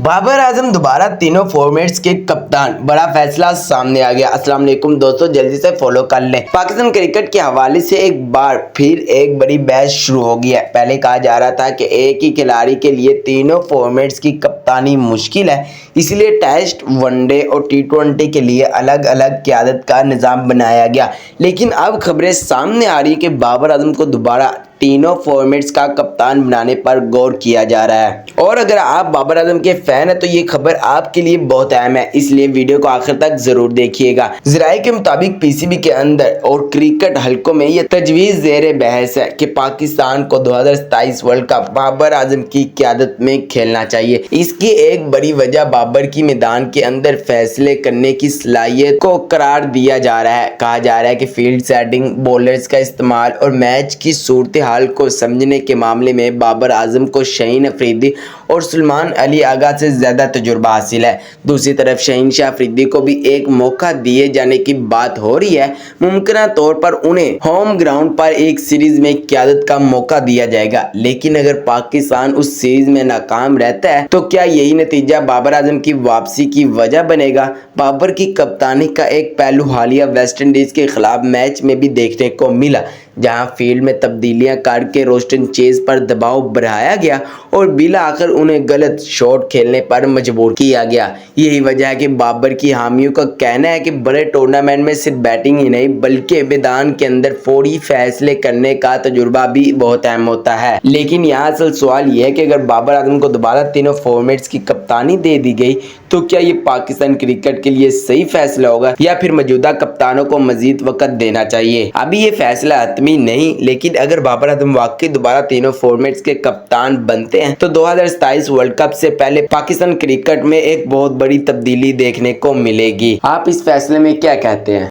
بابر اعظم دوبارہ تینوں فارمیٹس کے کپتان، بڑا فیصلہ سامنے آ گیا۔ السلام علیکم دوستو، جلدی سے فالو کر لیں۔ پاکستان کرکٹ کے حوالے سے ایک بار پھر ایک بڑی بحث شروع ہو گئی ہے۔ پہلے کہا جا رہا تھا کہ ایک ہی کھلاڑی کے لیے تینوں فارمیٹس کی کپتانی مشکل ہے، اس لیے ٹیسٹ، ون ڈے اور T20 کے لیے الگ الگ قیادت کا نظام بنایا گیا۔ لیکن اب خبریں سامنے آ رہی ہیں کہ بابر اعظم کو دوبارہ تینوں فارمیٹس کا کپتان بنانے پر غور کیا جا رہا ہے، اور اگر آپ بابر اعظم کے فین ہیں تو یہ خبر آپ کے لیے بہت اہم ہے، اس لیے ویڈیو کو آخر تک ضرور دیکھیے گا۔ ذرائع کے مطابق PCB کے اندر اور کرکٹ حلقوں میں یہ تجویز زیر بحث ہے کہ پاکستان کو 2027 ورلڈ کپ بابر اعظم کی قیادت میں کھیلنا چاہیے۔ اس کی ایک بڑی وجہ بابر کی میدان کے اندر فیصلے کرنے کی صلاحیت کو قرار دیا جا رہا ہے۔ کہا جا رہا ہے کہ فیلڈ سیٹنگ، بولرز کا استعمال اور میچ کی صورتحال کو سمجھنے کے معاملے میں بابر اعظم کو شاہین افریدی اور سلمان علی آغا سے زیادہ تجربہ حاصل ہے۔ دوسری طرف شاہین شاہ افریدی کو بھی ایک موقع دیے جانے کی بات ہو رہی ہے۔ ممکنہ طور پر انہیں ہوم گراؤنڈ پر ایک سیریز میں قیادت کا موقع دیا جائے گا، لیکن اگر پاکستان اس سیریز میں ناکام رہتا ہے تو کیا یہی نتیجہ بابر اعظم کی واپسی کی وجہ بنے گا؟ بابر کی کپتانی کا ایک پہلو حالیہ ویسٹ انڈیز کے خلاف میچ میں بھی دیکھنے کو ملا، جہاں فیلڈ میں تبدیلیاں کر کے روسٹن چیز پر دباؤ بڑھایا گیا اور بالآخر انہیں غلط شاٹ کھیلنے پر مجبور کیا گیا۔ یہی وجہ ہے کہ بابر کی حامیوں کا کہنا ہے کہ بڑے ٹورنامنٹ میں صرف بیٹنگ ہی نہیں بلکہ میدان کے اندر فوری فیصلے کرنے کا تجربہ بھی بہت اہم ہوتا ہے۔ لیکن یہاں اصل سوال یہ ہے کہ اگر بابر اعظم کو دوبارہ تینوں فارمیٹس کی کپتانی دے دی گئی تو کیا یہ پاکستان کرکٹ کے لیے صحیح فیصلہ ہوگا یا پھر موجودہ کپتانوں کو مزید وقت دینا چاہیے؟ ابھی یہ فیصلہ حتمی نہیں، لیکن اگر بابر اعظم واقعی دوبارہ تینوں فارمیٹس کے کپتان بنتے ہیں تو 2027 ورلڈ کپ سے پہلے پاکستان کرکٹ میں ایک بہت بڑی تبدیلی دیکھنے کو ملے گی۔ آپ اس فیصلے میں کیا کہتے ہیں؟